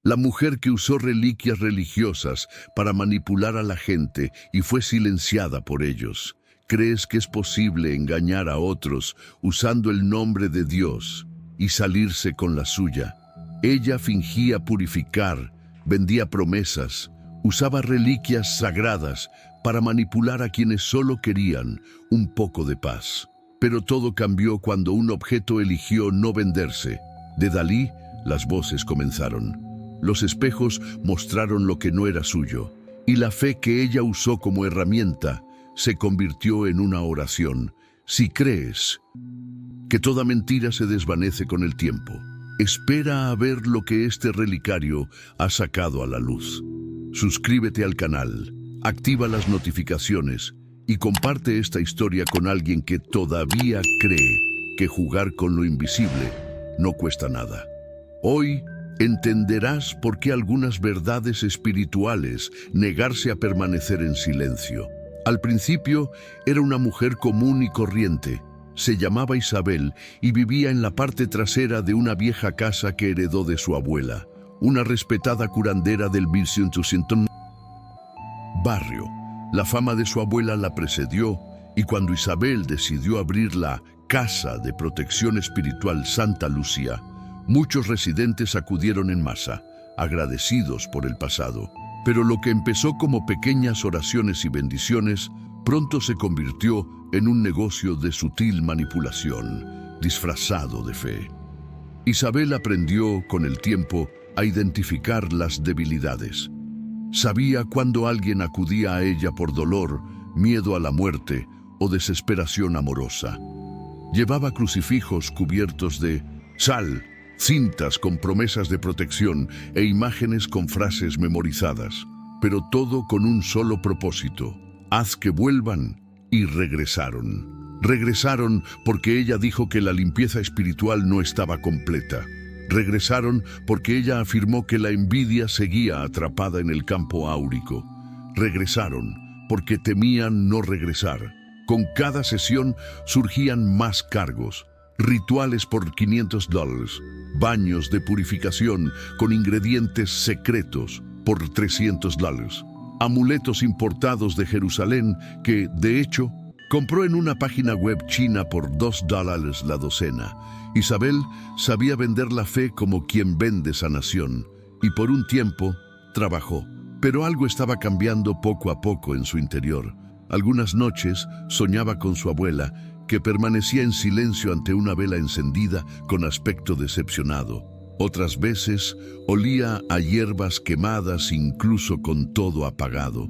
La mujer que usó reliquias religiosas para manipular a la gente y fue silenciada por ellos. ¿Crees que es posible engañar a otros usando el nombre de Dios y salirse con la suya? Ella fingía purificar, vendía promesas, usaba reliquias sagradas para manipular a quienes solo querían un poco de paz. Pero todo cambió cuando un objeto eligió no venderse. De Dalí, las voces comenzaron. Los espejos mostraron lo que no era suyo, y la fe que ella usó como herramienta se convirtió en una oración. Si crees que toda mentira se desvanece con el tiempo, espera a ver lo que este relicario ha sacado a la luz. Suscríbete al canal, activa las notificaciones y comparte esta historia con alguien que todavía cree que jugar con lo invisible no cuesta nada. Hoy entenderás por qué algunas verdades espirituales negarse a permanecer en silencio. Al principio era una mujer común y corriente. Se llamaba Isabel y vivía en la parte trasera de una vieja casa que heredó de su abuela, una respetada curandera del 1100 barrio. La fama de su abuela la precedió y cuando Isabel decidió abrir la Casa de Protección Espiritual Santa Lucía, muchos residentes acudieron en masa, agradecidos por el pasado. Pero lo que empezó como pequeñas oraciones y bendiciones, pronto se convirtió en un negocio de sutil manipulación, disfrazado de fe. Isabel aprendió con el tiempo a identificar las debilidades. Sabía cuando alguien acudía a ella por dolor, miedo a la muerte o desesperación amorosa. Llevaba crucifijos cubiertos de sal, cintas con promesas de protección e imágenes con frases memorizadas, pero todo con un solo propósito: haz que vuelvan. Y regresaron. Regresaron porque ella dijo que la limpieza espiritual no estaba completa. Regresaron porque ella afirmó que la envidia seguía atrapada en el campo áurico. Regresaron porque temían no regresar. Con cada sesión surgían más cargos. Rituales por $500, baños de purificación con ingredientes secretos por $300, amuletos importados de Jerusalén que, de hecho, compró en una página web china por $2 la docena. Isabel sabía vender la fe como quien vende sanación, y por un tiempo trabajó. Pero algo estaba cambiando poco a poco en su interior. Algunas noches soñaba con su abuela, que permanecía en silencio ante una vela encendida con aspecto decepcionado. Otras veces olía a hierbas quemadas incluso con todo apagado.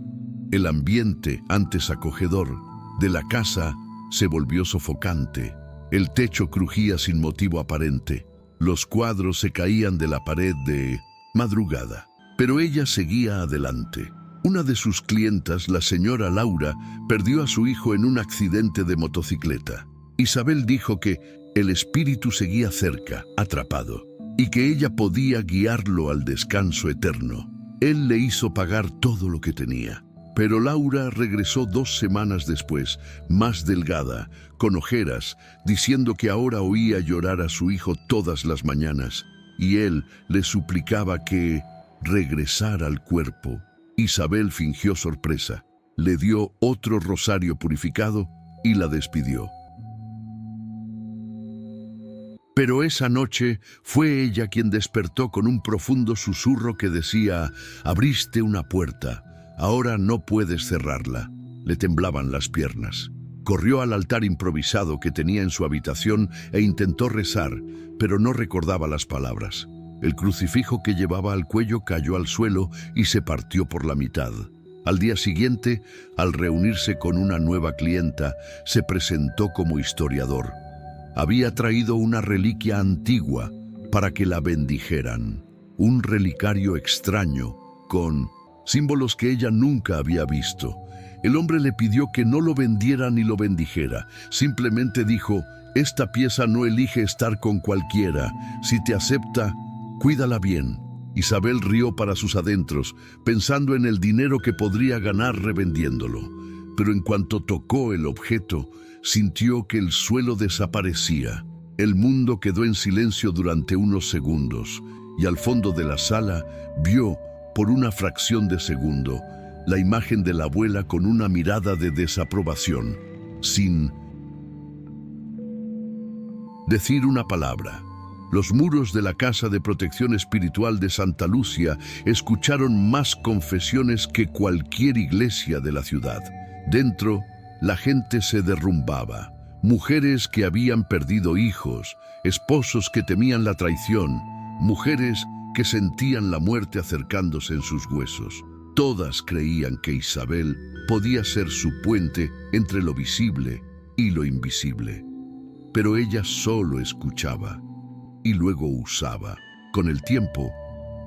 El ambiente, antes acogedor, de la casa se volvió sofocante. El techo crujía sin motivo aparente. Los cuadros se caían de la pared de madrugada. Pero ella seguía adelante. Una de sus clientas, la señora Laura, perdió a su hijo en un accidente de motocicleta. Isabel dijo que el espíritu seguía cerca, atrapado, y que ella podía guiarlo al descanso eterno. Él le hizo pagar todo lo que tenía. Pero Laura regresó 2 semanas después, más delgada, con ojeras, diciendo que ahora oía llorar a su hijo todas las mañanas, y él le suplicaba que regresara al cuerpo. Isabel fingió sorpresa, le dio otro rosario purificado y la despidió. Pero esa noche fue ella quien despertó con un profundo susurro que decía: abriste una puerta, ahora no puedes cerrarla. Le temblaban las piernas. Corrió al altar improvisado que tenía en su habitación e intentó rezar, pero no recordaba las palabras. El crucifijo que llevaba al cuello cayó al suelo y se partió por la mitad. Al día siguiente, al reunirse con una nueva clienta, se presentó como historiador. Había traído una reliquia antigua para que la bendijeran. Un relicario extraño, con símbolos que ella nunca había visto. El hombre le pidió que no lo vendiera ni lo bendijera. Simplemente dijo: esta pieza no elige estar con cualquiera. Si te acepta, cuídala bien. Isabel rió para sus adentros, pensando en el dinero que podría ganar revendiéndolo. Pero en cuanto tocó el objeto, sintió que el suelo desaparecía. El mundo quedó en silencio durante unos segundos, y al fondo de la sala vio, por una fracción de segundo, la imagen de la abuela con una mirada de desaprobación, sin decir una palabra. Los muros de la Casa de Protección Espiritual de Santa Lucia escucharon más confesiones que cualquier iglesia de la ciudad. Dentro, la gente se derrumbaba. Mujeres que habían perdido hijos, esposos que temían la traición, mujeres que sentían la muerte acercándose en sus huesos. Todas creían que Isabel podía ser su puente entre lo visible y lo invisible. Pero ella solo escuchaba y luego usaba. Con el tiempo,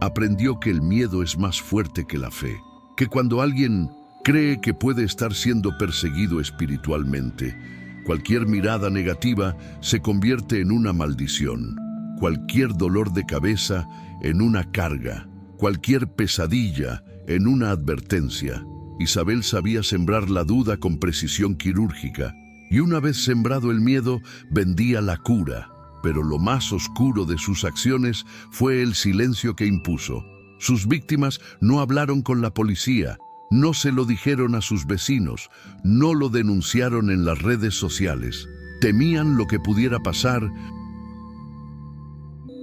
aprendió que el miedo es más fuerte que la fe, que cuando alguien cree que puede estar siendo perseguido espiritualmente, cualquier mirada negativa se convierte en una maldición, cualquier dolor de cabeza en una carga, cualquier pesadilla en una advertencia. Isabel sabía sembrar la duda con precisión quirúrgica, y una vez sembrado el miedo, vendía la cura. Pero lo más oscuro de sus acciones fue el silencio que impuso. Sus víctimas no hablaron con la policía, no se lo dijeron a sus vecinos, no lo denunciaron en las redes sociales. Temían lo que pudiera pasar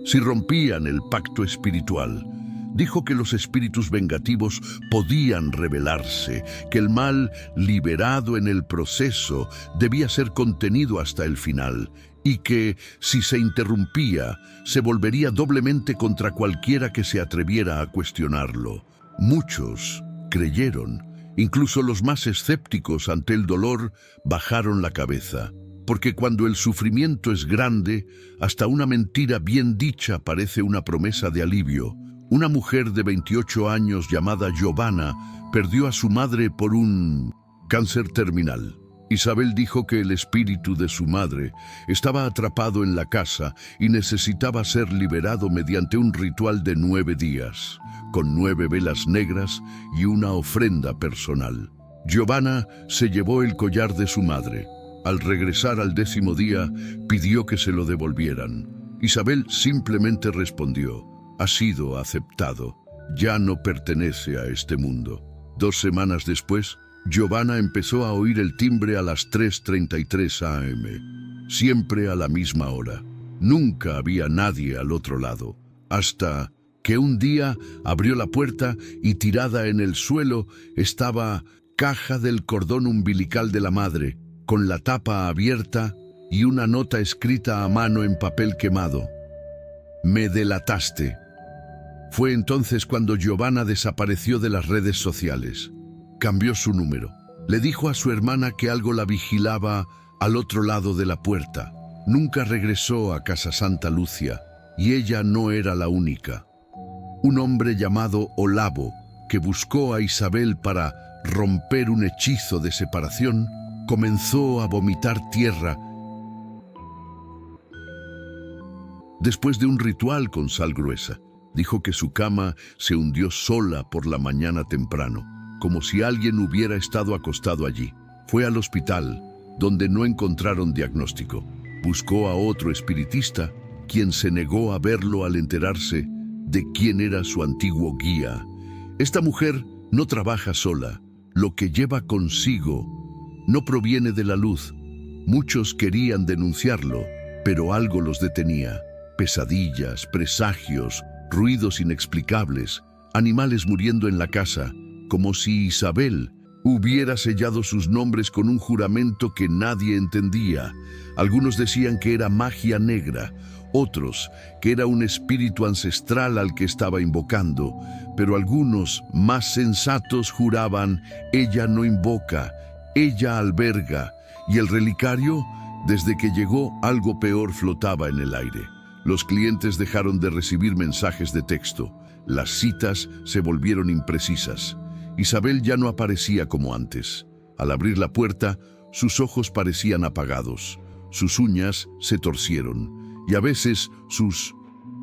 si rompían el pacto espiritual. Dijo que los espíritus vengativos podían rebelarse, que el mal liberado en el proceso debía ser contenido hasta el final, y que, si se interrumpía, se volvería doblemente contra cualquiera que se atreviera a cuestionarlo. Muchos creyeron, incluso los más escépticos ante el dolor bajaron la cabeza, porque cuando el sufrimiento es grande, hasta una mentira bien dicha parece una promesa de alivio. Una mujer de 28 años llamada Giovanna perdió a su madre por un cáncer terminal. Isabel dijo que el espíritu de su madre estaba atrapado en la casa y necesitaba ser liberado mediante un ritual de 9 días, con 9 velas negras y una ofrenda personal. Giovanna se llevó el collar de su madre. Al regresar al 10º día, pidió que se lo devolvieran. Isabel simplemente respondió: «Ha sido aceptado, ya no pertenece a este mundo». 2 semanas después, Giovanna empezó a oír el timbre a las 3:33 am, siempre a la misma hora. Nunca había nadie al otro lado, hasta que un día abrió la puerta y tirada en el suelo estaba caja del cordón umbilical de la madre, con la tapa abierta y una nota escrita a mano en papel quemado: «Me delataste». Fue entonces cuando Giovanna desapareció de las redes sociales. Cambió su número. Le dijo a su hermana que algo la vigilaba al otro lado de la puerta. Nunca regresó a Casa Santa Lucia, y ella no era la única. Un hombre llamado Olavo, que buscó a Isabel para romper un hechizo de separación, comenzó a vomitar tierra después de un ritual con sal gruesa. Dijo que su cama se hundió sola por la mañana temprano, como si alguien hubiera estado acostado allí. Fue al hospital, donde no encontraron diagnóstico. Buscó a otro espiritista, quien se negó a verlo al enterarse de quién era su antiguo guía. Esta mujer no trabaja sola. Lo que lleva consigo no proviene de la luz. Muchos querían denunciarlo, pero algo los detenía. Pesadillas, presagios, ruidos inexplicables, animales muriendo en la casa, como si Isabel hubiera sellado sus nombres con un juramento que nadie entendía. Algunos decían que era magia negra, otros que era un espíritu ancestral al que estaba invocando, pero algunos, más sensatos, juraban: ella no invoca, ella alberga. Y el relicario, desde que llegó, algo peor flotaba en el aire. Los clientes dejaron de recibir mensajes de texto. Las citas se volvieron imprecisas. Isabel ya no aparecía como antes. Al abrir la puerta, sus ojos parecían apagados, sus uñas se torcieron y a veces sus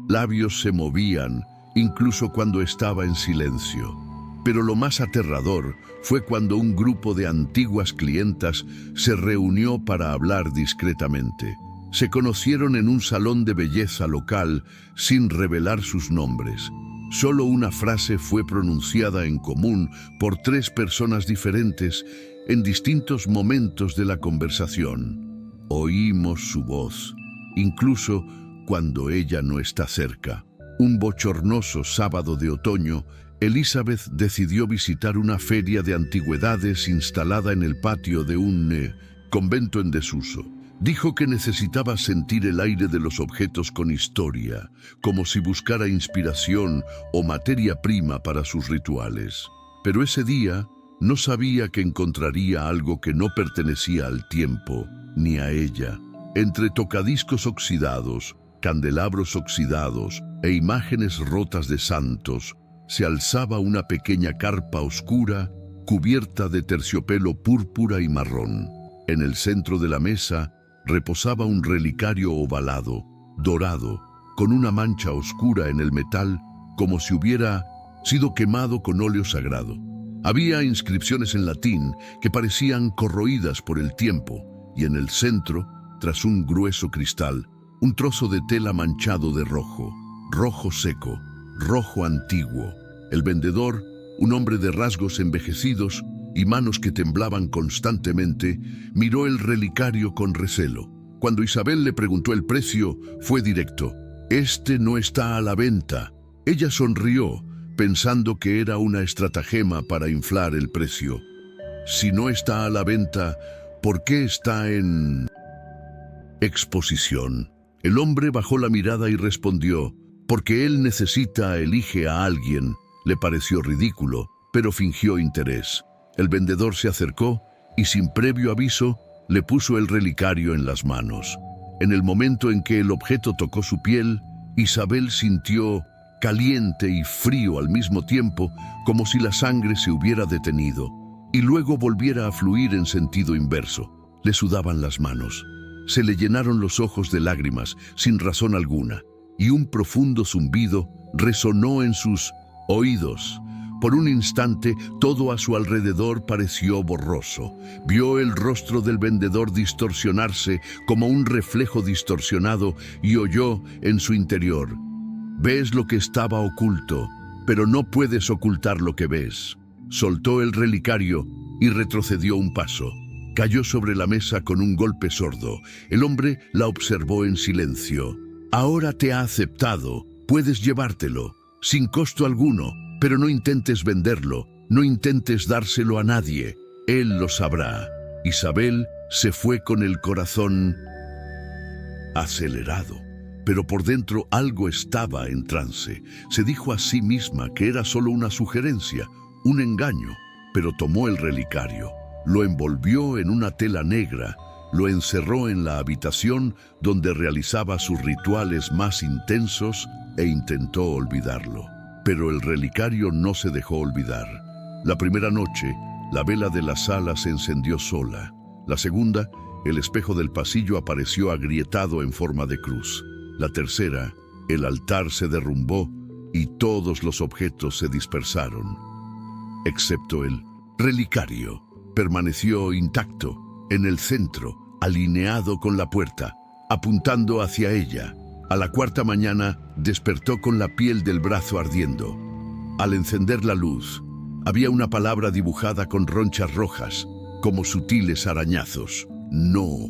labios se movían, incluso cuando estaba en silencio. Pero lo más aterrador fue cuando un grupo de antiguas clientas se reunió para hablar discretamente. Se conocieron en un salón de belleza local sin revelar sus nombres. Solo una frase fue pronunciada en común por 3 personas diferentes en distintos momentos de la conversación. Oímos su voz, incluso cuando ella no está cerca. Un bochornoso sábado de otoño, Elizabeth decidió visitar una feria de antigüedades instalada en el patio de un convento en desuso. Dijo que necesitaba sentir el aire de los objetos con historia, como si buscara inspiración o materia prima para sus rituales. Pero ese día no sabía que encontraría algo que no pertenecía al tiempo, ni a ella. Entre tocadiscos oxidados, candelabros oxidados e imágenes rotas de santos, se alzaba una pequeña carpa oscura cubierta de terciopelo púrpura y marrón. En el centro de la mesa reposaba un relicario ovalado, dorado, con una mancha oscura en el metal, como si hubiera sido quemado con óleo sagrado. Había inscripciones en latín que parecían corroídas por el tiempo, y en el centro, tras un grueso cristal, un trozo de tela manchado de rojo, rojo seco, rojo antiguo. El vendedor, un hombre de rasgos envejecidos y manos que temblaban constantemente, miró el relicario con recelo. Cuando Isabel le preguntó el precio, fue directo. «Este no está a la venta». Ella sonrió, pensando que era una estratagema para inflar el precio. «Si no está a la venta, ¿por qué está en exposición?» El hombre bajó la mirada y respondió, «Porque él elige a alguien». Le pareció ridículo, pero fingió interés. El vendedor se acercó y sin previo aviso le puso el relicario en las manos. En el momento en que el objeto tocó su piel, Isabel sintió caliente y frío al mismo tiempo, como si la sangre se hubiera detenido, y luego volviera a fluir en sentido inverso. Le sudaban las manos. Se le llenaron los ojos de lágrimas, sin razón alguna, y un profundo zumbido resonó en sus oídos. Por un instante, todo a su alrededor pareció borroso. Vio el rostro del vendedor distorsionarse como un reflejo distorsionado y oyó en su interior: «Ves lo que estaba oculto, pero no puedes ocultar lo que ves». Soltó el relicario y retrocedió un paso. Cayó sobre la mesa con un golpe sordo. El hombre la observó en silencio. «Ahora te ha aceptado, puedes llevártelo, sin costo alguno, pero no intentes venderlo, no intentes dárselo a nadie. Él lo sabrá». Isabel se fue con el corazón acelerado, pero por dentro algo estaba en trance. Se dijo a sí misma que era solo una sugerencia, un engaño, pero tomó el relicario, lo envolvió en una tela negra, lo encerró en la habitación donde realizaba sus rituales más intensos e intentó olvidarlo. Pero el relicario no se dejó olvidar. La primera noche, la vela de la sala se encendió sola. La segunda, el espejo del pasillo apareció agrietado en forma de cruz. La tercera, el altar se derrumbó y todos los objetos se dispersaron, excepto el relicario. Permaneció intacto, en el centro, alineado con la puerta, apuntando hacia ella. A la cuarta mañana despertó con la piel del brazo ardiendo. Al encender la luz, había una palabra dibujada con ronchas rojas, como sutiles arañazos: «No».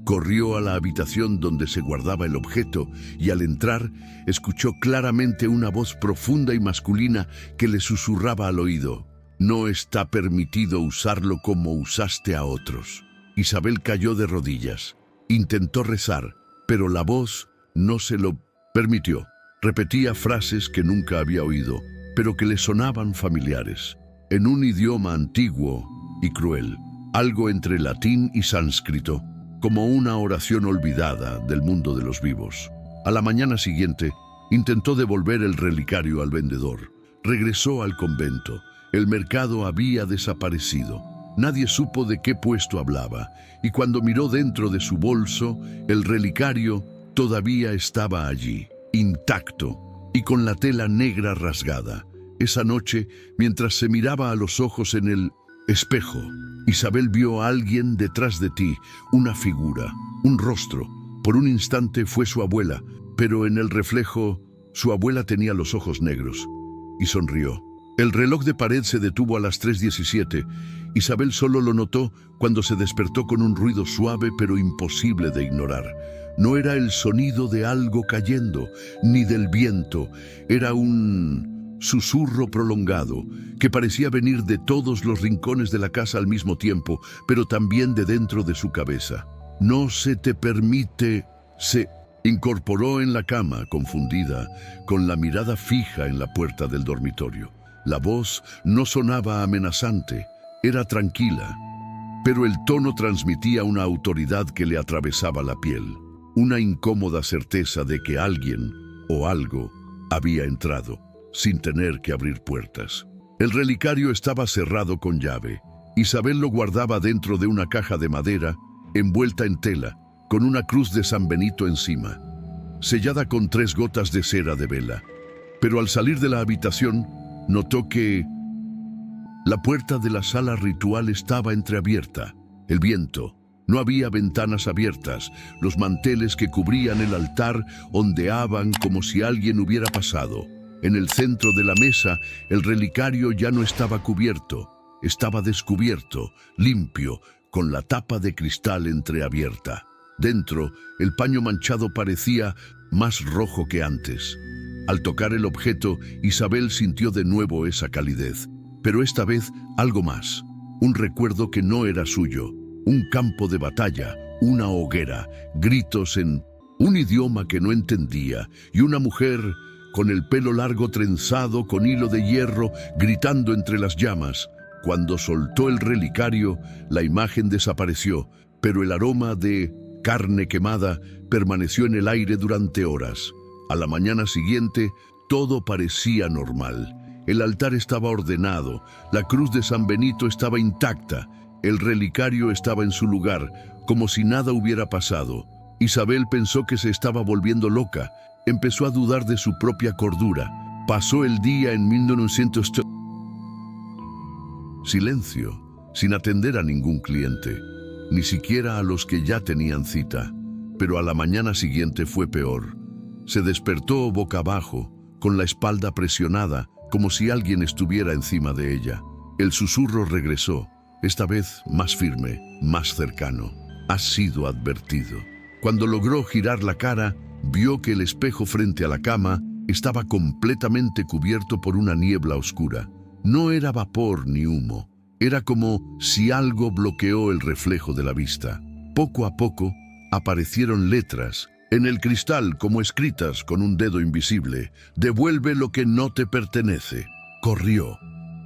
Corrió a la habitación donde se guardaba el objeto y al entrar escuchó claramente una voz profunda y masculina que le susurraba al oído: «No está permitido usarlo como usaste a otros». Isabel cayó de rodillas. Intentó rezar, pero la voz no se lo permitió. Repetía frases que nunca había oído, pero que le sonaban familiares, en un idioma antiguo y cruel, algo entre latín y sánscrito, como una oración olvidada del mundo de los vivos. A la mañana siguiente, intentó devolver el relicario al vendedor. Regresó al convento. El mercado había desaparecido. Nadie supo de qué puesto hablaba, y cuando miró dentro de su bolso, el relicario todavía estaba allí, intacto y con la tela negra rasgada. Esa noche, mientras se miraba a los ojos en el espejo, Isabel vio a alguien detrás de ti, una figura, un rostro, Por un instante fue su abuela, pero en el reflejo su abuela tenía los ojos negros y sonrió. El reloj de pared se detuvo a las 3:17. Isabel solo lo notó cuando se despertó con un ruido suave pero imposible de ignorar. No era el sonido de algo cayendo, ni del viento. Era un susurro prolongado que parecía venir de todos los rincones de la casa al mismo tiempo, pero también de dentro de su cabeza. No se te permite. Se incorporó en la cama, confundida, con la mirada fija en la puerta del dormitorio. La voz no sonaba amenazante, era tranquila, pero el tono transmitía una autoridad que le atravesaba la piel, una incómoda certeza de que alguien o algo había entrado, sin tener que abrir puertas. El relicario estaba cerrado con llave. Isabel lo guardaba dentro de una caja de madera, envuelta en tela, con una cruz de San Benito encima, sellada con 3 gotas de cera de vela. Pero al salir de la habitación, notó que la puerta de la sala ritual estaba entreabierta. El viento. No había ventanas abiertas. Los manteles que cubrían el altar ondeaban como si alguien hubiera pasado. En el centro de la mesa, el relicario ya no estaba cubierto. Estaba descubierto, limpio, con la tapa de cristal entreabierta. Dentro, el paño manchado parecía más rojo que antes. Al tocar el objeto, Isabel sintió de nuevo esa calidez, pero esta vez algo más. Un recuerdo que no era suyo, un campo de batalla, una hoguera, gritos en un idioma que no entendía y una mujer con el pelo largo trenzado con hilo de hierro gritando entre las llamas. Cuando soltó el relicario, la imagen desapareció, pero el aroma de carne quemada permaneció en el aire durante horas. A la mañana siguiente, todo parecía normal. El altar estaba ordenado, la cruz de San Benito estaba intacta, el relicario estaba en su lugar, como si nada hubiera pasado. Isabel pensó que se estaba volviendo loca, empezó a dudar de su propia cordura. Pasó el día en 1900. Silencio, sin atender a ningún cliente, ni siquiera a los que ya tenían cita. Pero a la mañana siguiente fue peor. Se despertó boca abajo, con la espalda presionada, como si alguien estuviera encima de ella. El susurro regresó, esta vez más firme, más cercano. Has sido advertido. Cuando logró girar la cara, vio que el espejo frente a la cama estaba completamente cubierto por una niebla oscura. No era vapor ni humo, era como si algo bloqueó el reflejo de la vista. Poco a poco aparecieron letras en el cristal como escritas con un dedo invisible. Devuelve lo que no te pertenece. Corrió.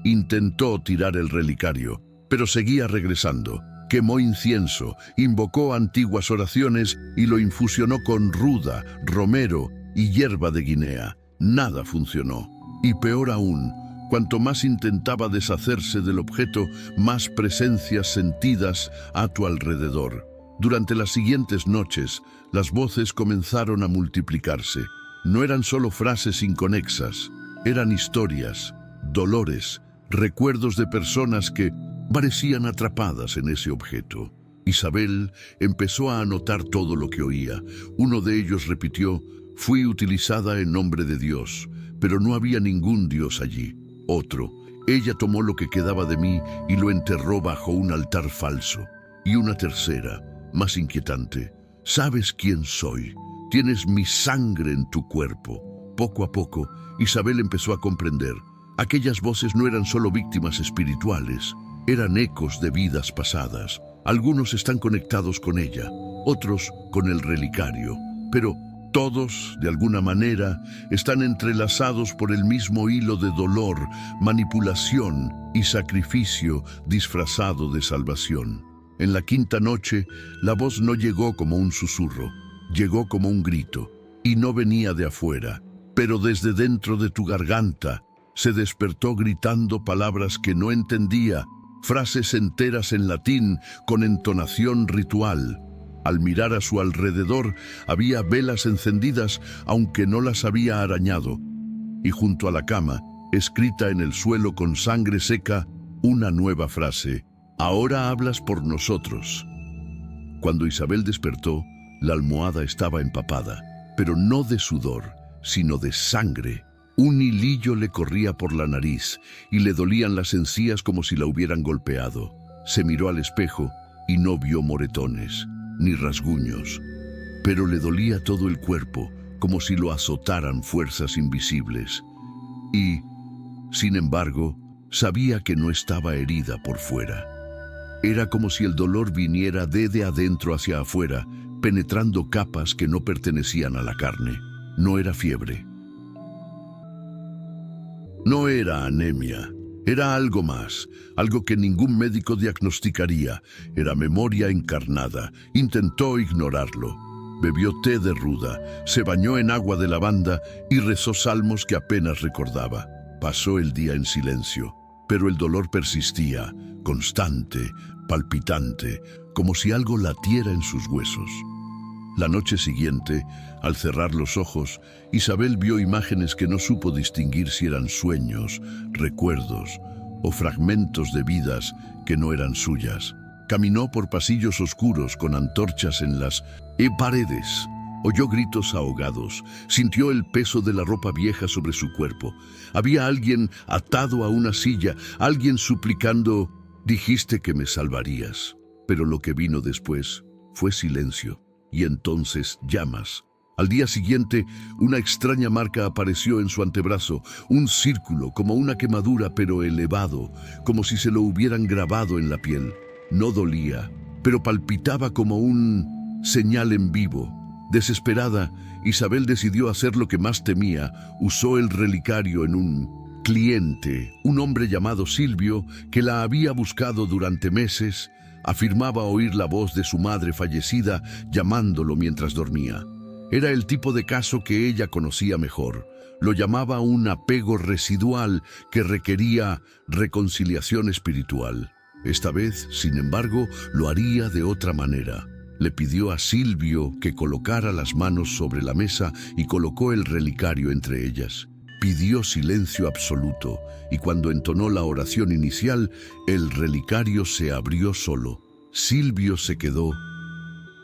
Intentó tirar el relicario, pero seguía regresando. Quemó incienso, invocó antiguas oraciones y lo infusionó con ruda, romero y hierba de Guinea. Nada funcionó. Y peor aún, cuanto más intentaba deshacerse del objeto, más presencias sentidas a tu alrededor. Durante las siguientes noches, las voces comenzaron a multiplicarse. No eran solo frases inconexas, eran historias, dolores, recuerdos de personas que parecían atrapadas en ese objeto. Isabel empezó a anotar todo lo que oía. Uno de ellos repitió: fui utilizada en nombre de Dios, pero no había ningún Dios allí. Otro: ella tomó lo que quedaba de mí y lo enterró bajo un altar falso. Y una tercera, más inquietante: sabes quién soy, tienes mi sangre en tu cuerpo. Poco a poco, Isabel empezó a comprender. Aquellas voces no eran solo víctimas espirituales, eran ecos de vidas pasadas. Algunos están conectados con ella, otros con el relicario, pero todos, de alguna manera, están entrelazados por el mismo hilo de dolor, manipulación y sacrificio disfrazado de salvación. En la quinta noche, la voz no llegó como un susurro, llegó como un grito, y no venía de afuera, pero desde dentro de tu garganta. Se despertó gritando palabras que no entendía, frases enteras en latín con entonación ritual. Al mirar a su alrededor, había velas encendidas, aunque no las había arañado. Y junto a la cama, escrita en el suelo con sangre seca, una nueva frase: ahora hablas por nosotros. Cuando Isabel despertó, La almohada estaba empapada, pero no de sudor, sino de sangre. Un hilillo le corría por la nariz y le dolían las encías como si la hubieran golpeado. Se miró al espejo y no vio moretones, ni rasguños, pero le dolía todo el cuerpo, como si lo azotaran fuerzas invisibles. Y, sin embargo, sabía que no estaba herida por fuera. Era como si el dolor viniera de adentro hacia afuera, penetrando capas que no pertenecían a la carne. No era fiebre. No era anemia. Era algo más, algo que ningún médico diagnosticaría. Era memoria encarnada. Intentó ignorarlo. Bebió té de ruda, se bañó en agua de lavanda y rezó salmos que apenas recordaba. Pasó el día en silencio, pero el dolor persistía, constante, palpitante, como si algo latiera en sus huesos. La noche siguiente, al cerrar los ojos, Isabel vio imágenes que no supo distinguir si eran sueños, recuerdos o fragmentos de vidas que no eran suyas. Caminó por pasillos oscuros con antorchas en las paredes. Oyó gritos ahogados. Sintió el peso de la ropa vieja sobre su cuerpo. Había alguien atado a una silla, alguien suplicando: «Dijiste que me salvarías». Pero lo que vino después fue silencio. Y entonces llamas. Al día siguiente, una extraña marca apareció en su antebrazo, un círculo, como una quemadura, pero elevado, como si se lo hubieran grabado en la piel. No dolía, pero palpitaba como un señal en vivo. Desesperada, Isabel decidió hacer lo que más temía. Usó el relicario en un cliente, un hombre llamado Silvio, que la había buscado durante meses. Afirmaba oír la voz de su madre fallecida llamándolo mientras dormía. Era el tipo de caso que ella conocía mejor. Lo llamaba un apego residual que requería reconciliación espiritual. Esta vez, sin embargo, lo haría de otra manera. Le pidió a Silvio que colocara las manos sobre la mesa y colocó el relicario entre ellas. Pidió silencio absoluto, y cuando entonó la oración inicial, el relicario se abrió solo. Silvio se quedó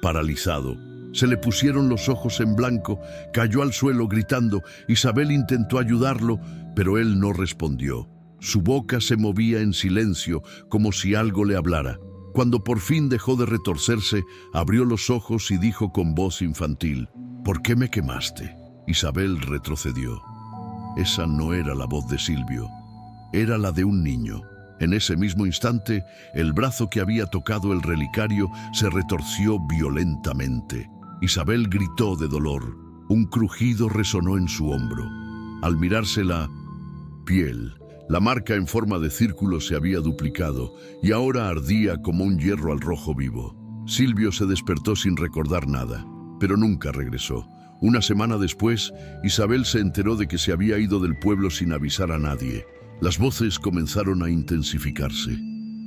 paralizado. Se le pusieron los ojos en blanco, cayó al suelo gritando. Isabel intentó ayudarlo, pero él no respondió. Su boca se movía en silencio, como si algo le hablara. Cuando por fin dejó de retorcerse, abrió los ojos y dijo con voz infantil: «¿Por qué me quemaste?». Isabel retrocedió. Esa no era la voz de Silvio, era la de un niño. En ese mismo instante, el brazo que había tocado el relicario se retorció violentamente. Isabel gritó de dolor. Un crujido resonó en su hombro. Al mirarse la piel, la marca en forma de círculo se había duplicado y ahora ardía como un hierro al rojo vivo. Silvio se despertó sin recordar nada, pero nunca regresó. Una semana después, Isabel se enteró de que se había ido del pueblo sin avisar a nadie. Las voces comenzaron a intensificarse.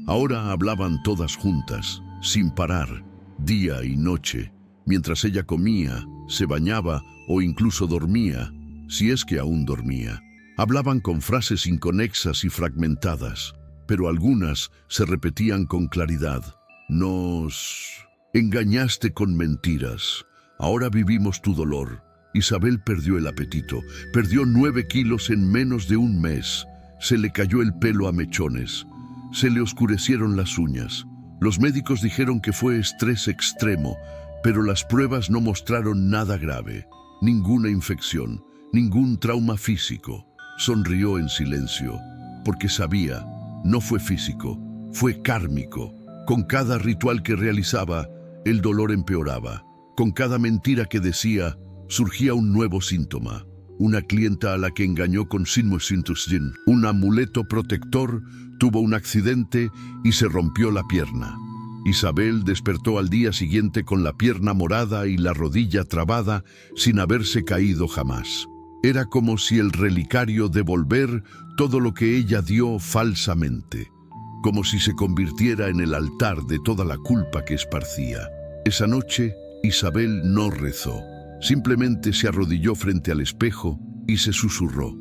Ahora hablaban todas juntas, sin parar, día y noche, mientras ella comía, se bañaba o incluso dormía, si es que aún dormía. Hablaban con frases inconexas y fragmentadas, pero algunas se repetían con claridad. «Nos engañaste con mentiras. Ahora vivimos tu dolor». Isabel perdió el apetito. Perdió 9 kilos en menos de un mes. Se le cayó el pelo a mechones. Se le oscurecieron las uñas. Los médicos dijeron que fue estrés extremo, pero las pruebas no mostraron nada grave. Ninguna infección, ningún trauma físico. Sonrió en silencio, porque sabía, no fue físico, fue kármico. Con cada ritual que realizaba, el dolor empeoraba. Con cada mentira que decía, surgía un nuevo síntoma. Una clienta a la que engañó con Sinmusintusjin, un amuleto protector, tuvo un accidente y se rompió la pierna. Isabel despertó al día siguiente con la pierna morada y la rodilla trabada, sin haberse caído jamás. Era como si el relicario devolver todo lo que ella dio falsamente, como si se convirtiera en el altar de toda la culpa que esparcía. Esa noche, Isabel no rezó. Simplemente se arrodilló frente al espejo y se susurró: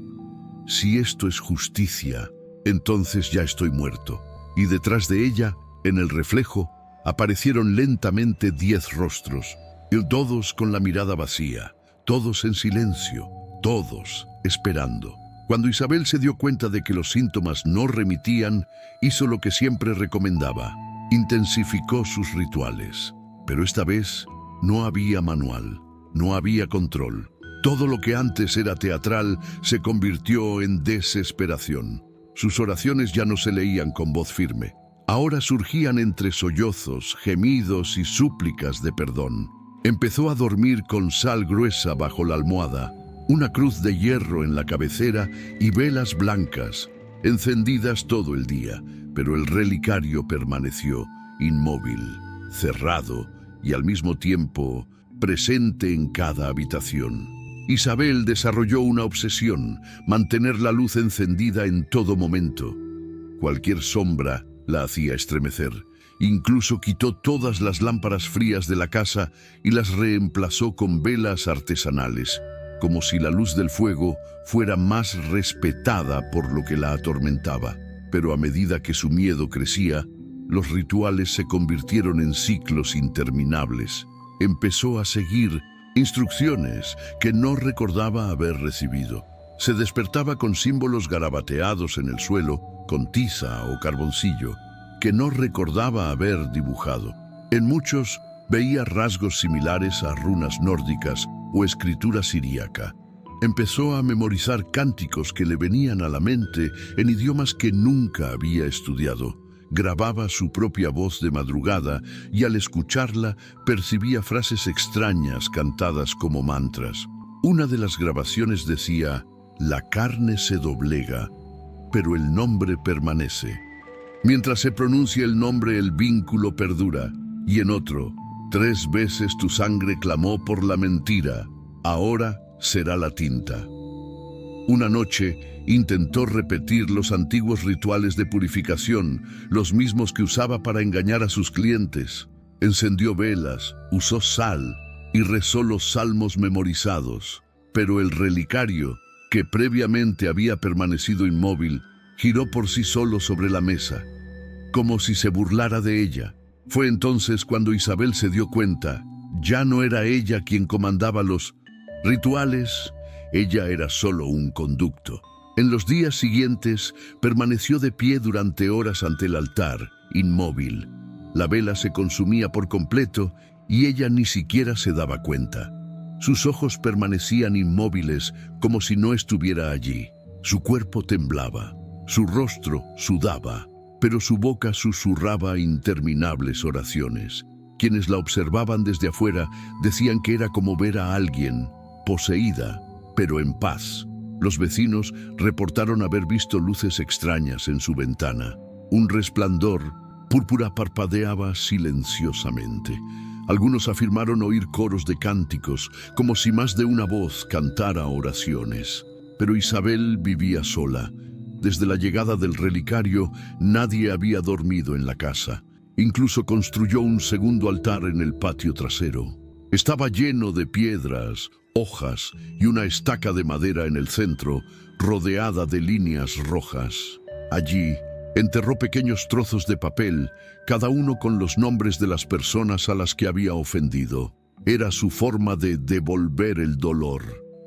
«Si esto es justicia, entonces ya estoy muerto». Y detrás de ella, en el reflejo, aparecieron lentamente 10 rostros. Y todos con la mirada vacía, todos en silencio, todos esperando. Cuando Isabel se dio cuenta de que los síntomas no remitían, hizo lo que siempre recomendaba: intensificó sus rituales. Pero esta vez no había manual, no había control. Todo lo que antes era teatral se convirtió en desesperación. Sus oraciones ya no se leían con voz firme. Ahora surgían entre sollozos, gemidos y súplicas de perdón. Empezó a dormir con sal gruesa bajo la almohada, una cruz de hierro en la cabecera y velas blancas, encendidas todo el día, pero el relicario permaneció inmóvil, cerrado y al mismo tiempo presente en cada habitación. Isabel desarrolló una obsesión: mantener la luz encendida en todo momento. Cualquier sombra la hacía estremecer. Incluso quitó todas las lámparas frías de la casa y las reemplazó con velas artesanales, como si la luz del fuego fuera más respetada por lo que la atormentaba. Pero a medida que su miedo crecía, los rituales se convirtieron en ciclos interminables. Empezó a seguir instrucciones que no recordaba haber recibido. Se despertaba con símbolos garabateados en el suelo, con tiza o carboncillo, que no recordaba haber dibujado. En muchos veía rasgos similares a runas nórdicas o escritura siríaca. Empezó a memorizar cánticos que le venían a la mente en idiomas que nunca había estudiado. Grababa su propia voz de madrugada y al escucharla percibía frases extrañas cantadas como mantras. Una de las grabaciones decía: la carne se doblega, pero el nombre permanece. Mientras se pronuncia el nombre, el vínculo perdura. Y en otro: 3 veces tu sangre clamó por la mentira, ahora será la tinta. Una noche intentó repetir los antiguos rituales de purificación, los mismos que usaba para engañar a sus clientes. Encendió velas, usó sal y rezó los salmos memorizados. Pero el relicario, que previamente había permanecido inmóvil, giró por sí solo sobre la mesa, como si se burlara de ella. Fue entonces cuando Isabel se dio cuenta: ya no era ella quien comandaba los rituales, ella era solo un conducto. En los días siguientes permaneció de pie durante horas ante el altar, inmóvil. La vela se consumía por completo y ella ni siquiera se daba cuenta. Sus ojos permanecían inmóviles, como si no estuviera allí. Su cuerpo temblaba, su rostro sudaba, pero su boca susurraba interminables oraciones. Quienes la observaban desde afuera decían que era como ver a alguien poseída, pero en paz. Los vecinos reportaron haber visto luces extrañas en su ventana. Un resplandor púrpura parpadeaba silenciosamente. Algunos afirmaron oír coros de cánticos, como si más de una voz cantara oraciones. Pero Isabel vivía sola. Desde la llegada del relicario, nadie había dormido en la casa. Incluso construyó un segundo altar en el patio trasero. Estaba lleno de piedras, hojas y una estaca de madera en el centro, rodeada de líneas rojas. Allí enterró pequeños trozos de papel, cada uno con los nombres de las personas a las que había ofendido. Era su forma de devolver el dolor.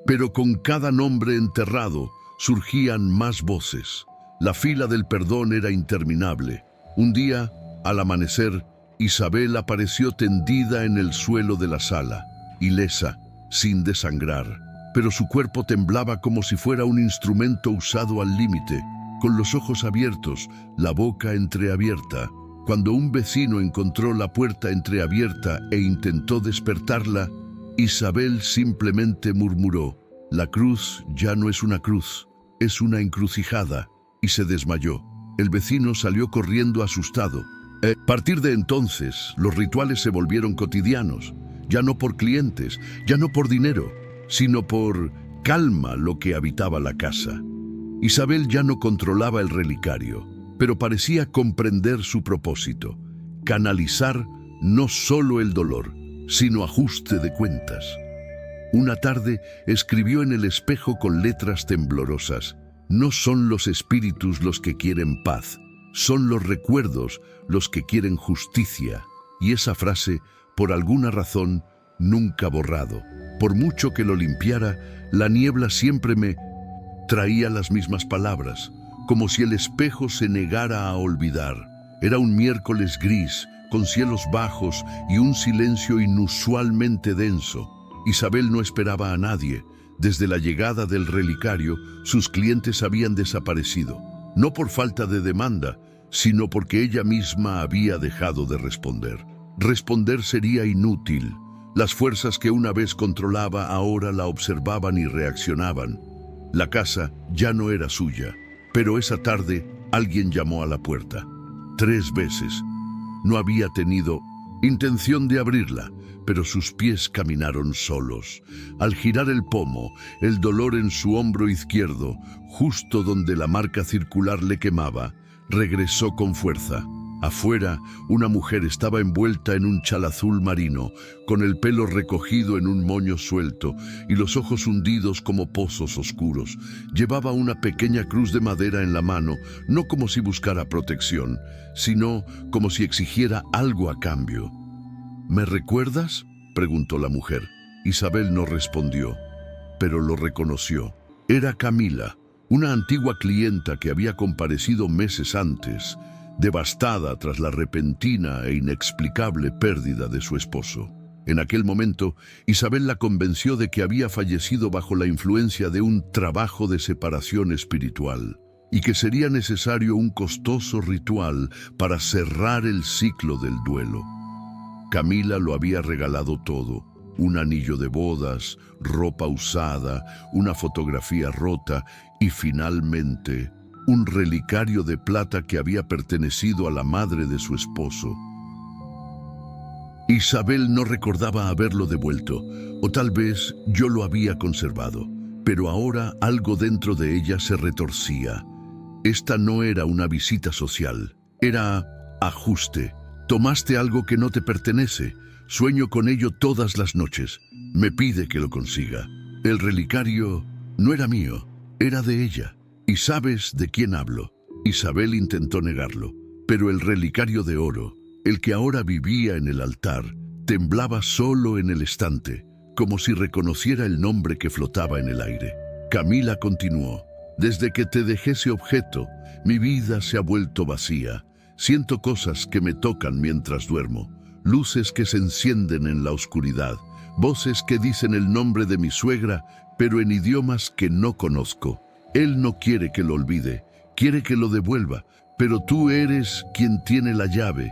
Pero con cada nombre enterrado surgían más voces. La fila del perdón era interminable. Un día, al amanecer, Isabel apareció tendida en el suelo de la sala, ilesa, sin desangrar, pero su cuerpo temblaba como si fuera un instrumento usado al límite, con los ojos abiertos, la boca entreabierta. Cuando un vecino encontró la puerta entreabierta e intentó despertarla, Isabel simplemente murmuró: «La cruz ya no es una cruz, es una encrucijada», y se desmayó. El vecino salió corriendo asustado. A partir de entonces, los rituales se volvieron cotidianos, ya no por clientes, ya no por dinero, sino por calma lo que habitaba la casa. Isabel ya no controlaba el relicario, pero parecía comprender su propósito: canalizar no solo el dolor, sino ajuste de cuentas. Una tarde escribió en el espejo con letras temblorosas: «No son los espíritus los que quieren paz, son los recuerdos los que quieren justicia». Y esa frase, por alguna razón, nunca borrado. Por mucho que lo limpiara, la niebla siempre me traía las mismas palabras, como si el espejo se negara a olvidar. Era un miércoles gris, con cielos bajos y un silencio inusualmente denso. Isabel no esperaba a nadie. Desde la llegada del relicario, sus clientes habían desaparecido, no por falta de demanda, sino porque ella misma había dejado de responder. Responder sería inútil. Las fuerzas que una vez controlaba ahora la observaban y reaccionaban. La casa ya no era suya, pero esa tarde alguien llamó a la puerta. 3 veces. No había tenido intención de abrirla, pero sus pies caminaron solos. Al girar el pomo, el dolor en su hombro izquierdo, justo donde la marca circular le quemaba, regresó con fuerza. Afuera, una mujer estaba envuelta en un chal azul marino, con el pelo recogido en un moño suelto y los ojos hundidos como pozos oscuros. Llevaba una pequeña cruz de madera en la mano, no como si buscara protección, sino como si exigiera algo a cambio. ¿Me recuerdas?, preguntó la mujer. Isabel no respondió, pero lo reconoció. Era Camila, una antigua clienta que había comparecido meses antes, devastada tras la repentina e inexplicable pérdida de su esposo. En aquel momento, Isabel la convenció de que había fallecido bajo la influencia de un trabajo de separación espiritual y que sería necesario un costoso ritual para cerrar el ciclo del duelo. Camila lo había regalado todo: un anillo de bodas, ropa usada, una fotografía rota y finalmente un relicario de plata que había pertenecido a la madre de su esposo. Isabel no recordaba haberlo devuelto, o tal vez yo lo había conservado, pero ahora algo dentro de ella se retorcía. Esta no era una visita social, era ajuste. Tomaste algo que no te pertenece. Sueño con ello todas las noches. Me pide que lo consiga. El relicario no era mío, era de ella. ¿Y sabes de quién hablo? Isabel intentó negarlo, pero el relicario de oro, el que ahora vivía en el altar, temblaba solo en el estante, como si reconociera el nombre que flotaba en el aire. Camila continuó: desde que te dejé ese objeto, mi vida se ha vuelto vacía. Siento cosas que me tocan mientras duermo, luces que se encienden en la oscuridad, voces que dicen el nombre de mi suegra, pero en idiomas que no conozco. Él no quiere que lo olvide, quiere que lo devuelva, pero tú eres quien tiene la llave.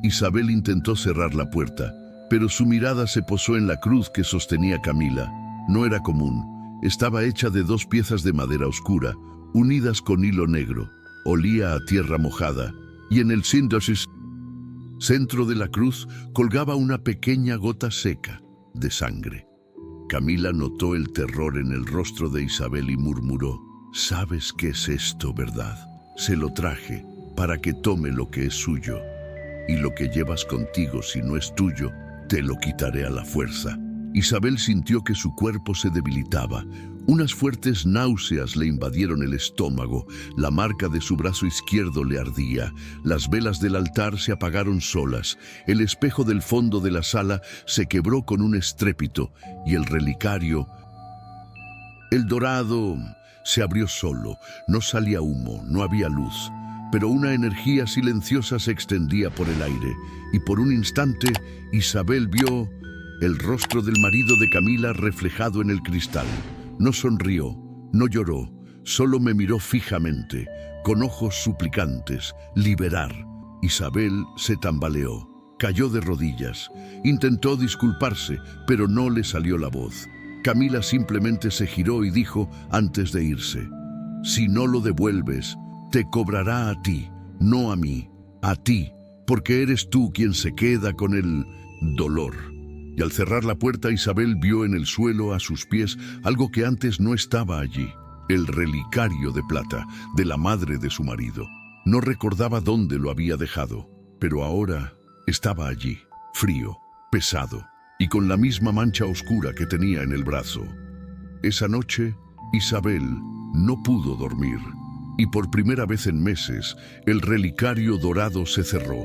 Isabel intentó cerrar la puerta, pero su mirada se posó en la cruz que sostenía Camila. No era común, estaba hecha de 2 piezas de madera oscura, unidas con hilo negro. Olía a tierra mojada, y en el centro de la cruz colgaba una pequeña gota seca de sangre. Camila notó el terror en el rostro de Isabel y murmuró: ¿sabes qué es esto, verdad? Se lo traje para que tome lo que es suyo, y lo que llevas contigo, si no es tuyo, te lo quitaré a la fuerza. Isabel sintió que su cuerpo se debilitaba. Unas fuertes náuseas le invadieron el estómago, la marca de su brazo izquierdo le ardía, las velas del altar se apagaron solas, el espejo del fondo de la sala se quebró con un estrépito y el relicario, el dorado, se abrió solo. No salía humo, no había luz, pero una energía silenciosa se extendía por el aire y por un instante Isabel vio el rostro del marido de Camila reflejado en el cristal. No sonrió, no lloró, solo me miró fijamente, con ojos suplicantes. Liberar. Isabel se tambaleó, cayó de rodillas, intentó disculparse, pero no le salió la voz. Camila simplemente se giró y dijo antes de irse: si no lo devuelves, te cobrará a ti, no a mí, a ti, porque eres tú quien se queda con el dolor. Y al cerrar la puerta, Isabel vio en el suelo a sus pies algo que antes no estaba allí: el relicario de plata de la madre de su marido. No recordaba dónde lo había dejado, pero ahora estaba allí, frío, pesado, y con la misma mancha oscura que tenía en el brazo. Esa noche, Isabel no pudo dormir, y por primera vez en meses, el relicario dorado se cerró.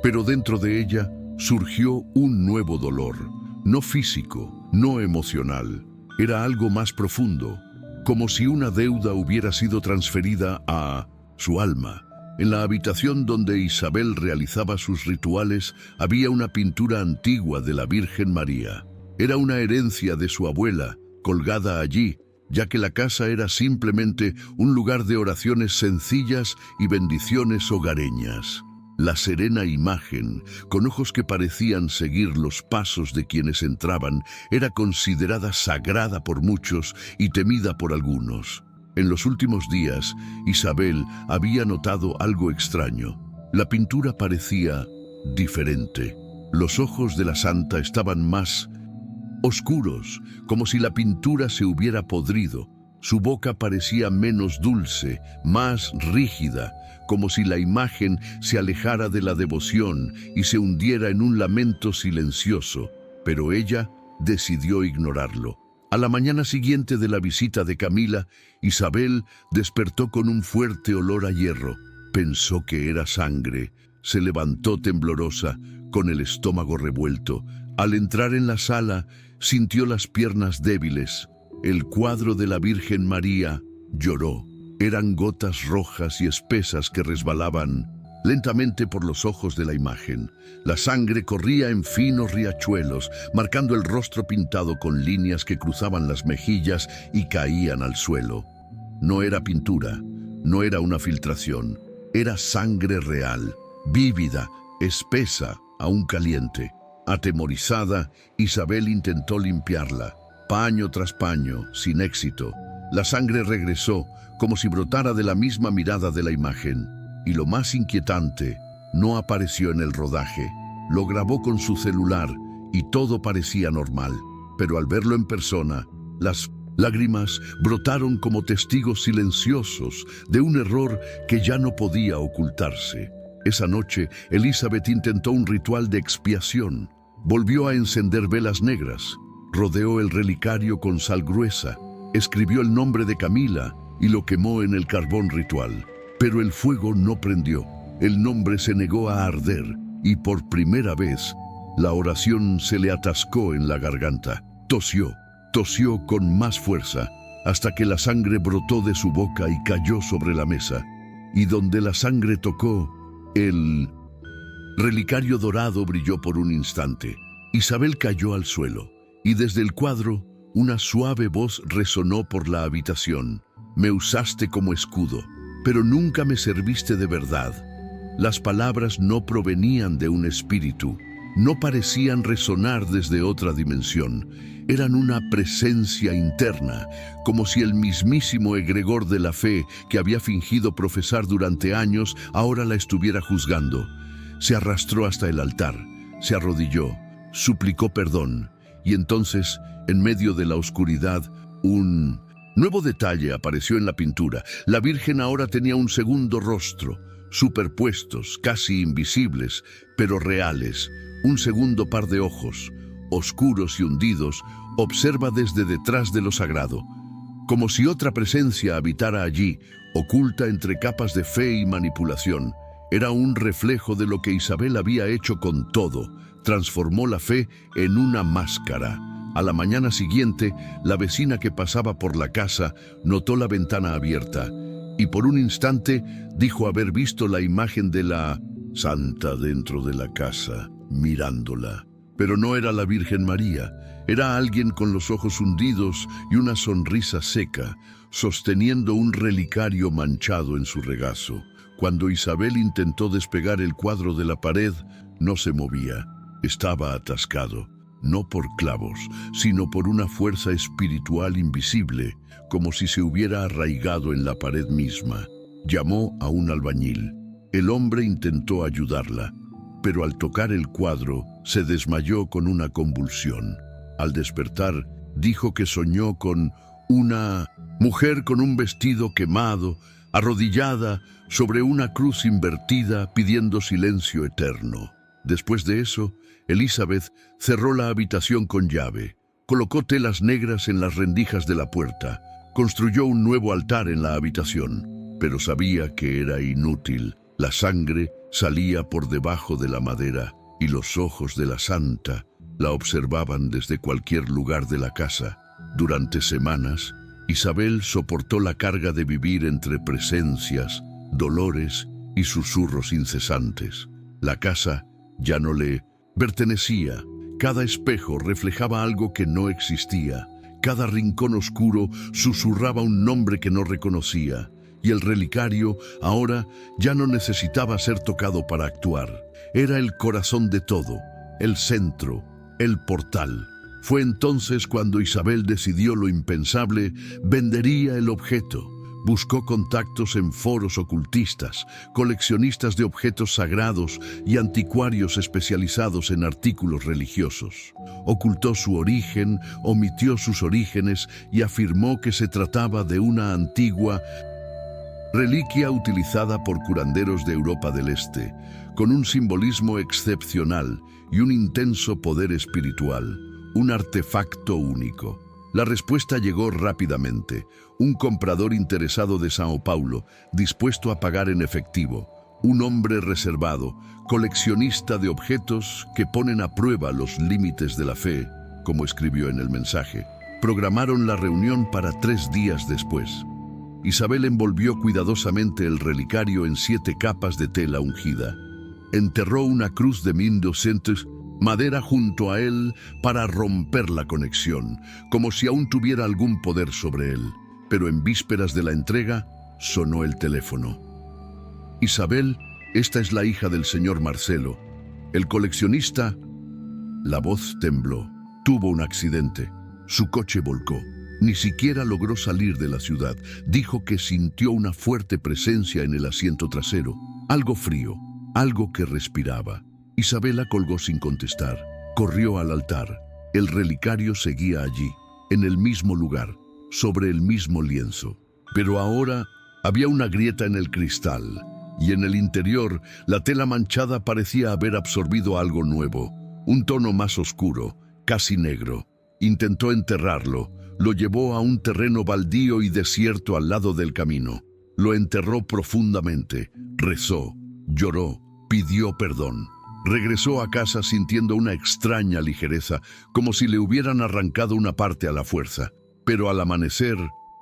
Pero dentro de ella surgió un nuevo dolor, no físico, no emocional. Era algo más profundo, como si una deuda hubiera sido transferida a su alma. En la habitación donde Isabel realizaba sus rituales había una pintura antigua de la Virgen María. Era una herencia de su abuela, colgada allí, ya que la casa era simplemente un lugar de oraciones sencillas y bendiciones hogareñas. La serena imagen, con ojos que parecían seguir los pasos de quienes entraban, era considerada sagrada por muchos y temida por algunos. En los últimos días, Isabel había notado algo extraño. La pintura parecía diferente. Los ojos de la santa estaban más oscuros, como si la pintura se hubiera podrido. Su boca parecía menos dulce, más rígida, como si la imagen se alejara de la devoción y se hundiera en un lamento silencioso, pero ella decidió ignorarlo. A la mañana siguiente de la visita de Camila, Isabel despertó con un fuerte olor a hierro. Pensó que era sangre. Se levantó temblorosa, con el estómago revuelto. Al entrar en la sala, sintió las piernas débiles. El cuadro de la Virgen María lloró. Eran gotas rojas y espesas que resbalaban lentamente por los ojos de la imagen. La sangre corría en finos riachuelos, marcando el rostro pintado con líneas que cruzaban las mejillas y caían al suelo. No era pintura, no era una filtración, era sangre real, vívida, espesa, aún caliente. Atemorizada, Isabel intentó limpiarla, paño tras paño, sin éxito. La sangre regresó, como si brotara de la misma mirada de la imagen. Y lo más inquietante, no apareció en el rodaje. Lo grabó con su celular y todo parecía normal. Pero al verlo en persona, las lágrimas brotaron como testigos silenciosos de un error que ya no podía ocultarse. Esa noche, Elizabeth intentó un ritual de expiación. Volvió a encender velas negras, rodeó el relicario con sal gruesa, escribió el nombre de Camila y lo quemó en el carbón ritual. Pero el fuego no prendió, el nombre se negó a arder y por primera vez la oración se le atascó en la garganta. Tosió con más fuerza hasta que la sangre brotó de su boca y cayó sobre la mesa. Y donde la sangre tocó, el relicario dorado brilló por un instante. Isabel cayó al suelo y desde el cuadro una suave voz resonó por la habitación. Me usaste como escudo, pero nunca me serviste de verdad. Las palabras no provenían de un espíritu, no parecían resonar desde otra dimensión. Eran una presencia interna, como si el mismísimo egregor de la fe que había fingido profesar durante años ahora la estuviera juzgando. Se arrastró hasta el altar, se arrodilló, suplicó perdón, y entonces, en medio de la oscuridad, un nuevo detalle apareció en la pintura. La Virgen ahora tenía un segundo rostro, superpuestos, casi invisibles, pero reales. Un segundo par de ojos, oscuros y hundidos, observa desde detrás de lo sagrado, como si otra presencia habitara allí, oculta entre capas de fe y manipulación. Era un reflejo de lo que Isabel había hecho con todo. Transformó la fe en una máscara. A la mañana siguiente, la vecina que pasaba por la casa notó la ventana abierta y por un instante dijo haber visto la imagen de la santa dentro de la casa, mirándola. Pero no era la Virgen María, era alguien con los ojos hundidos y una sonrisa seca, sosteniendo un relicario manchado en su regazo. Cuando Isabel intentó despegar el cuadro de la pared, no se movía, estaba atascado. No por clavos, sino por una fuerza espiritual invisible, como si se hubiera arraigado en la pared misma. Llamó a un albañil. El hombre intentó ayudarla, pero al tocar el cuadro se desmayó con una convulsión. Al despertar, dijo que soñó con una mujer con un vestido quemado, arrodillada sobre una cruz invertida, pidiendo silencio eterno. Después de eso, Elizabeth cerró la habitación con llave, colocó telas negras en las rendijas de la puerta, construyó un nuevo altar en la habitación, pero sabía que era inútil. La sangre salía por debajo de la madera y los ojos de la santa La observaban desde cualquier lugar de la casa. Durante semanas, Isabel soportó la carga de vivir entre presencias, dolores y susurros incesantes. La casa ya no le pertenecía. Cada espejo reflejaba algo que no existía. Cada rincón oscuro susurraba un nombre que no reconocía. Y el relicario ahora ya no necesitaba ser tocado para actuar. Era el corazón de todo, el centro, el portal. Fue entonces cuando Isabel decidió lo impensable: vendería el objeto. Buscó contactos en foros ocultistas, coleccionistas de objetos sagrados y anticuarios especializados en artículos religiosos. Ocultó su origen, omitió sus orígenes y afirmó que se trataba de una antigua reliquia utilizada por curanderos de Europa del Este, con un simbolismo excepcional y un intenso poder espiritual, un artefacto único. La respuesta llegó rápidamente: un comprador interesado de Sao Paulo, dispuesto a pagar en efectivo, un hombre reservado, coleccionista de objetos que ponen a prueba los límites de la fe, como escribió en el mensaje. Programaron la reunión para 3 días después. Isabel envolvió cuidadosamente el relicario en 7 capas de tela ungida. Enterró una cruz de 1200 madera junto a él para romper la conexión, como si aún tuviera algún poder sobre él. Pero en vísperas de la entrega, sonó el teléfono. Isabel, esta es la hija del señor Marcelo. El coleccionista. La voz tembló. Tuvo un accidente. Su coche volcó. Ni siquiera logró salir de la ciudad. Dijo que sintió una fuerte presencia en el asiento trasero. Algo frío, algo que respiraba. Isabela colgó sin contestar. Corrió al altar. El relicario seguía allí, en el mismo lugar, sobre el mismo lienzo. Pero ahora había una grieta en el cristal, y en el interior la tela manchada parecía haber absorbido algo nuevo, un tono más oscuro, casi negro. Intentó enterrarlo. Lo llevó a un terreno baldío y desierto al lado del camino. Lo enterró profundamente. Rezó, lloró, pidió perdón. Regresó a casa sintiendo una extraña ligereza, como si le hubieran arrancado una parte a la fuerza. Pero al amanecer,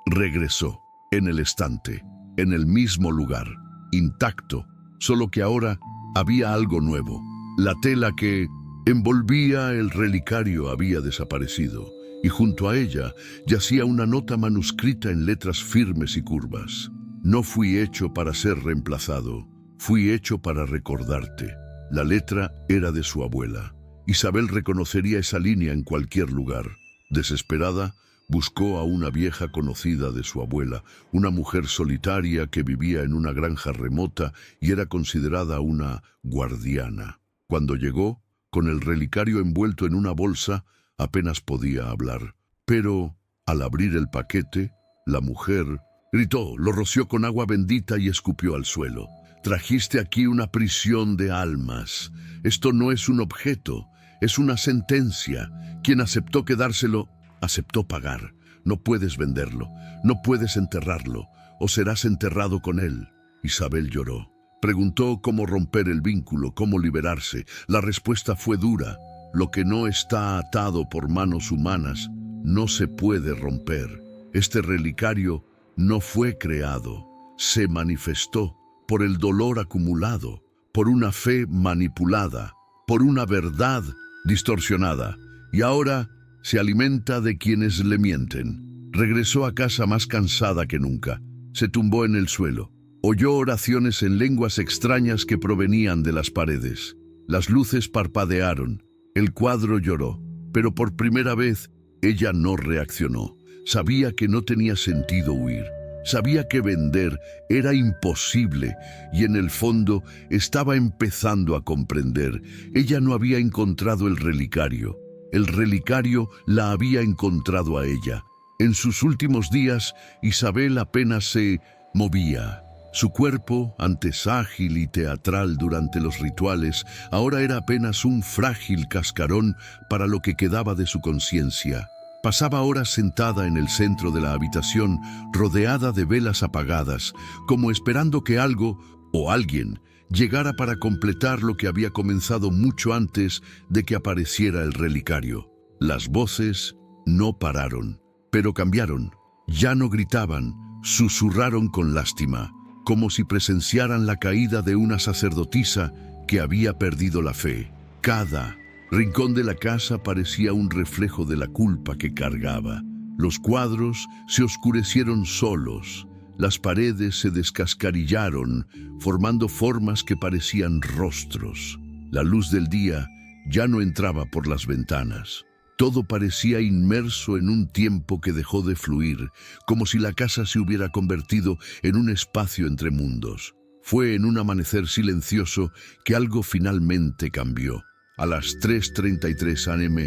regresó, en el estante, en el mismo lugar, intacto, solo que ahora había algo nuevo. La tela que envolvía el relicario había desaparecido, y junto a ella yacía una nota manuscrita en letras firmes y curvas. No fui hecho para ser reemplazado, fui hecho para recordarte. La letra era de su abuela. Isabel reconocería esa línea en cualquier lugar. Desesperada, buscó a una vieja conocida de su abuela, una mujer solitaria que vivía en una granja remota y era considerada una guardiana. Cuando llegó, con el relicario envuelto en una bolsa, apenas podía hablar. Pero, al abrir el paquete, la mujer gritó, lo roció con agua bendita y escupió al suelo. Trajiste aquí una prisión de almas. Esto no es un objeto, es una sentencia. Quien aceptó quedárselo, aceptó pagar. No puedes venderlo, no puedes enterrarlo, o serás enterrado con él. Isabel lloró. Preguntó cómo romper el vínculo, cómo liberarse. La respuesta fue dura. Lo que no está atado por manos humanas no se puede romper. Este relicario no fue creado, se manifestó por el dolor acumulado, por una fe manipulada, por una verdad distorsionada, y ahora se alimenta de quienes le mienten. Regresó a casa más cansada que nunca. Se tumbó en el suelo. Oyó oraciones en lenguas extrañas que provenían de las paredes. Las luces parpadearon. El cuadro lloró, pero por primera vez ella no reaccionó. Sabía que no tenía sentido huir. Sabía que vender era imposible y en el fondo estaba empezando a comprender. Ella no había encontrado el relicario. El relicario la había encontrado a ella. En sus últimos días, Isabel apenas se movía. Su cuerpo, antes ágil y teatral durante los rituales, ahora era apenas un frágil cascarón para lo que quedaba de su conciencia. Pasaba horas sentada en el centro de la habitación, rodeada de velas apagadas, como esperando que algo o alguien llegara para completar lo que había comenzado mucho antes de que apareciera el relicario. Las voces no pararon, pero cambiaron. Ya no gritaban, susurraron con lástima, como si presenciaran la caída de una sacerdotisa que había perdido la fe. Cada rincón de la casa parecía un reflejo de la culpa que cargaba. Los cuadros se oscurecieron solos, las paredes se descascarillaron, formando formas que parecían rostros. La luz del día ya no entraba por las ventanas. Todo parecía inmerso en un tiempo que dejó de fluir, como si la casa se hubiera convertido en un espacio entre mundos. Fue en un amanecer silencioso que algo finalmente cambió. A las 3:33 am,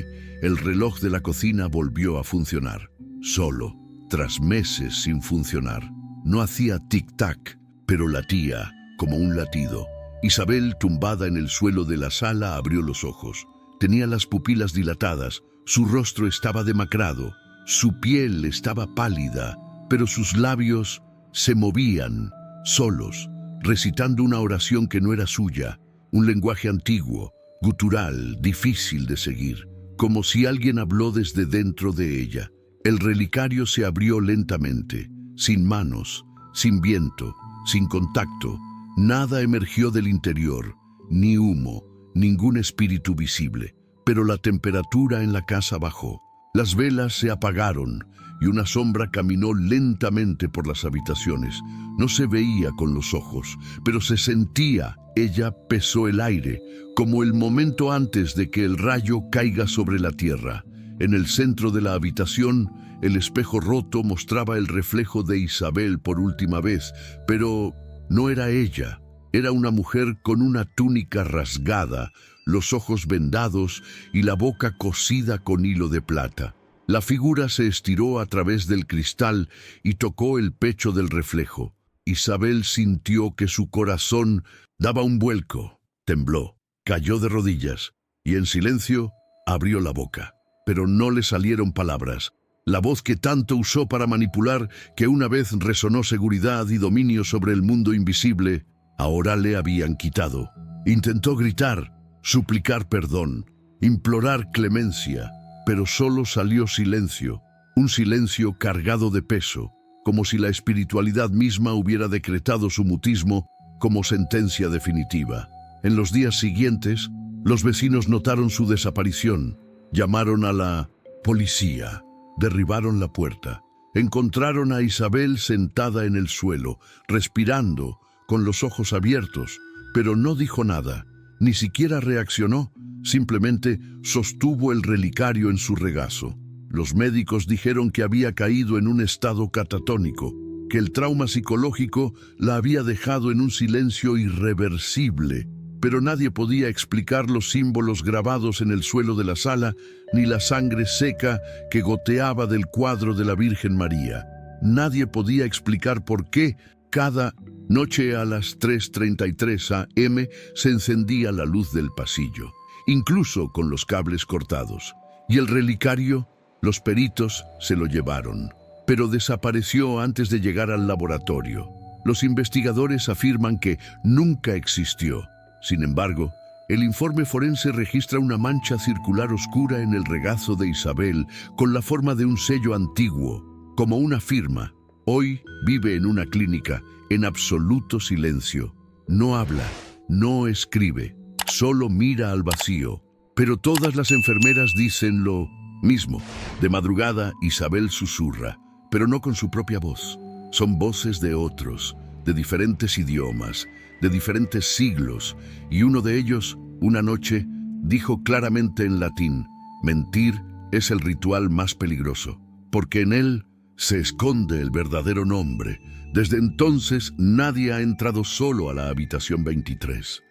el reloj de la cocina volvió a funcionar. Solo, tras meses sin funcionar. No hacía tic-tac, pero latía como un latido. Isabel, tumbada en el suelo de la sala, abrió los ojos. Tenía las pupilas dilatadas, su rostro estaba demacrado, su piel estaba pálida, pero sus labios se movían, solos, recitando una oración que no era suya, un lenguaje antiguo, gutural, difícil de seguir, como si alguien habló desde dentro de ella. El relicario se abrió lentamente, sin manos, sin viento, sin contacto. Nada emergió del interior, ni humo, ningún espíritu visible. Pero la temperatura en la casa bajó. Las velas se apagaron y una sombra caminó lentamente por las habitaciones. No se veía con los ojos, pero se sentía. Ella pesó el aire, como el momento antes de que el rayo caiga sobre la tierra. En el centro de la habitación, el espejo roto mostraba el reflejo de Isabel por última vez, pero no era ella. Era una mujer con una túnica rasgada, los ojos vendados y la boca cosida con hilo de plata. La figura se estiró a través del cristal y tocó el pecho del reflejo. Isabel sintió que su corazón daba un vuelco, tembló, cayó de rodillas y en silencio abrió la boca. Pero no le salieron palabras. La voz que tanto usó para manipular, que una vez resonó seguridad y dominio sobre el mundo invisible, ahora le habían quitado. Intentó gritar, suplicar perdón, implorar clemencia, pero solo salió silencio, un silencio cargado de peso, como si la espiritualidad misma hubiera decretado su mutismo como sentencia definitiva. En los días siguientes, los vecinos notaron su desaparición, llamaron a la policía, derribaron la puerta, encontraron a Isabel sentada en el suelo, respirando, con los ojos abiertos, pero no dijo nada. Ni siquiera reaccionó, simplemente sostuvo el relicario en su regazo. Los médicos dijeron que había caído en un estado catatónico, que el trauma psicológico la había dejado en un silencio irreversible, pero nadie podía explicar los símbolos grabados en el suelo de la sala, ni la sangre seca que goteaba del cuadro de la Virgen María. Nadie podía explicar por qué cada noche a las 3:33 am se encendía la luz del pasillo, incluso con los cables cortados. Y el relicario, los peritos se lo llevaron, pero desapareció antes de llegar al laboratorio. Los investigadores afirman que nunca existió. Sin embargo, el informe forense registra una mancha circular oscura en el regazo de Isabel con la forma de un sello antiguo, como una firma. Hoy vive en una clínica, en absoluto silencio. No habla, no escribe, solo mira al vacío. Pero todas las enfermeras dicen lo mismo. De madrugada, Isabel susurra, pero no con su propia voz. Son voces de otros, de diferentes idiomas, de diferentes siglos, y uno de ellos, una noche, dijo claramente en latín: mentir es el ritual más peligroso, porque en él se esconde el verdadero nombre. Desde entonces nadie ha entrado solo a la habitación 23.